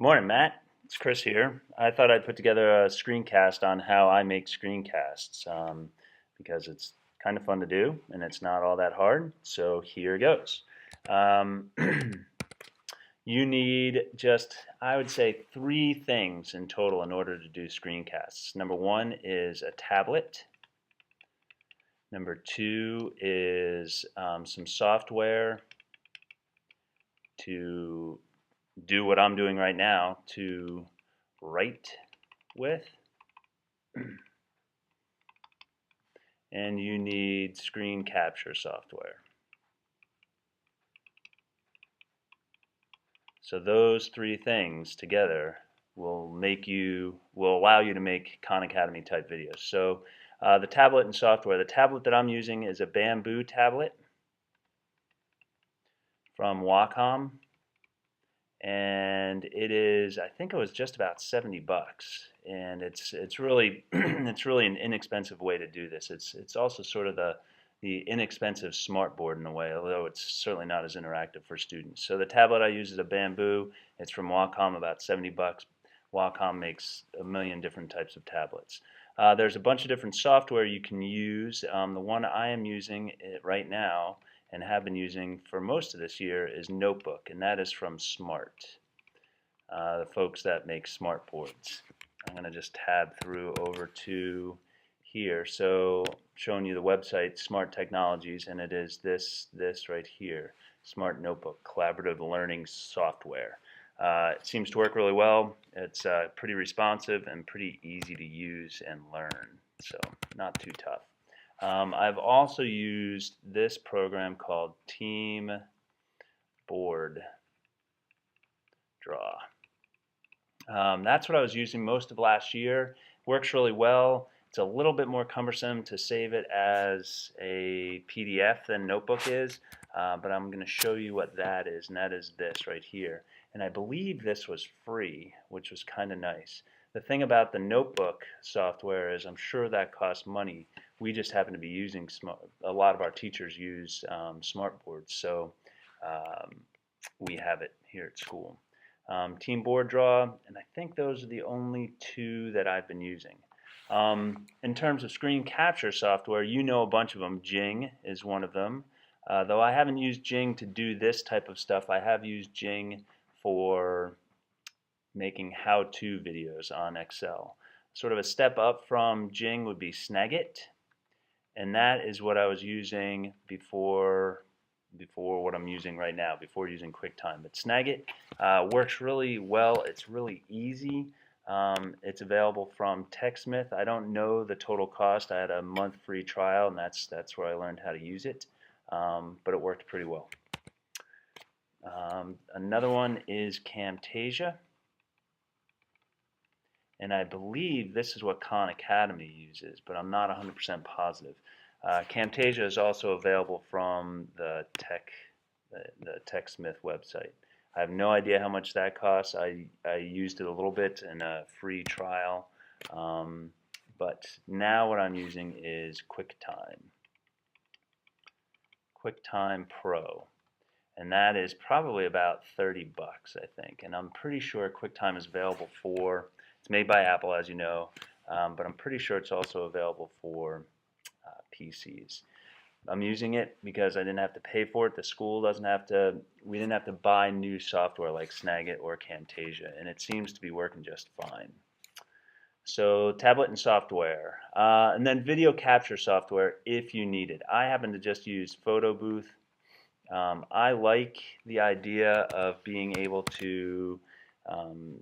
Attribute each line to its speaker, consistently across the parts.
Speaker 1: Morning, Matt. It's Chris here. I thought I'd put together a screencast on how I make screencasts because it's kind of fun to do and it's not all that hard. So here goes. Um, you need just, I would say, three things in total in order to do screencasts. Number one is a tablet. Number two is some software to do what I'm doing right now to write with. And you need screen capture software. So those three things together will allow you to make Khan Academy type videos. So the tablet and software. The tablet that I'm using is a Bamboo tablet from Wacom, and it is, I think it was just about 70 bucks, and it's really it's really an inexpensive way to do this. It's also sort of the inexpensive smartboard in a way, although it's certainly not as interactive for students. So the tablet I use is a Bamboo. It's from Wacom, about 70 bucks. Wacom makes a million different types of tablets. There's a bunch of different software you can use. The one I am using right now and have been using for most of this year is Notebook, and that is from Smart, the folks that make smart boards. I'm going to just tab through over to here. So showing you the website, Smart Technologies, and it is this right here, Smart Notebook, collaborative learning software. It seems to work really well. It's pretty responsive and pretty easy to use and learn, so not too tough. I've also used this program called Team Board Draw. That's what I was using most of last year. Works really well. It's a little bit more cumbersome to save it as a PDF than Notebook is, but I'm going to show you what that is, and that is this right here. And I believe this was free, which was kind of nice. The thing about the Notebook software is I'm sure that costs money. We just happen to be using a lot of our teachers use smartboards, so um, we have it here at school. Team Board Draw, and I think those are the only two that I've been using. In terms of screen capture software, you know a bunch of them. Jing is one of them. Though I haven't used Jing to do this type of stuff, I have used Jing for making how-to videos on Excel. Sort of a step up from Jing would be Snagit, and that is what I was using before what I'm using right now, before using QuickTime. But Snagit works really well. It's really easy. It's available from TechSmith. I don't know the total cost. I had a month free trial, and that's where I learned how to use it. But it worked pretty well. Another one is Camtasia, and I believe this is what Khan Academy uses, but I'm not 100% positive. Camtasia is also available from the TechSmith website. I have no idea how much that costs. I used it a little bit in a free trial, but now what I'm using is QuickTime. QuickTime Pro, and that is probably about 30 bucks, I think. And I'm pretty sure QuickTime is available for, it's made by Apple, as you know, but I'm pretty sure it's also available for PCs. I'm using it because I didn't have to pay for it. The school doesn't have to, we didn't have to buy new software like Snagit or Camtasia, and it seems to be working just fine. So tablet and software, and then video capture software if you need it. I happen to just use Photo Booth. I like the idea of being able to um,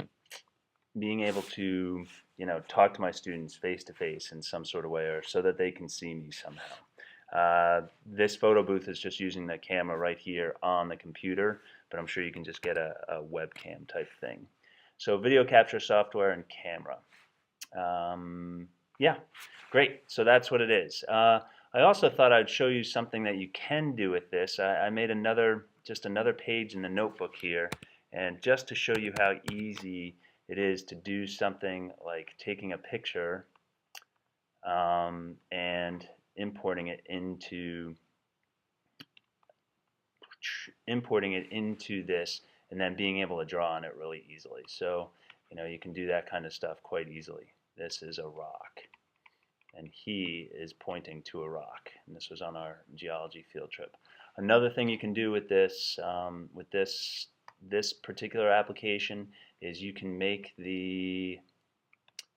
Speaker 1: talk to my students face to face in some sort of way, or so that they can see me somehow. This photo booth is just using the camera right here on the computer, but I'm sure you can just get a webcam type thing. So video capture software and camera. Yeah, great. So that's what it is. I also thought I'd show you something that you can do with this. I made just another page in the notebook here, and just to show you how easy it is to do something like taking a picture and importing it into this and then being able to draw on it really easily. So, you can do that kind of stuff quite easily. This is a rock, and he is pointing to a rock, and this was on our geology field trip. Another thing you can do with this, this particular application, is you can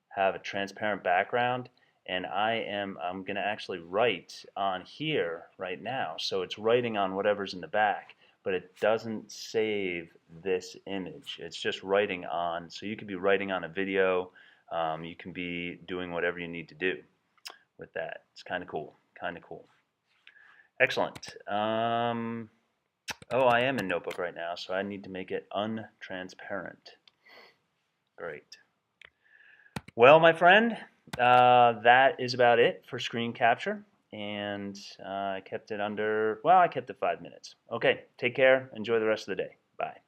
Speaker 1: have a transparent background, and I'm going to actually write on here right now. So it's writing on whatever's in the back, but it doesn't save this image. It's just writing on, so you could be writing on a video, you can be doing whatever you need to do with that. It's kind of cool, kind of cool. Excellent. Oh, I am in Notebook right now, so I need to make it untransparent. Great. Well, my friend, that is about it for screen capture, and I kept it 5 minutes. Okay, take care. Enjoy the rest of the day. Bye.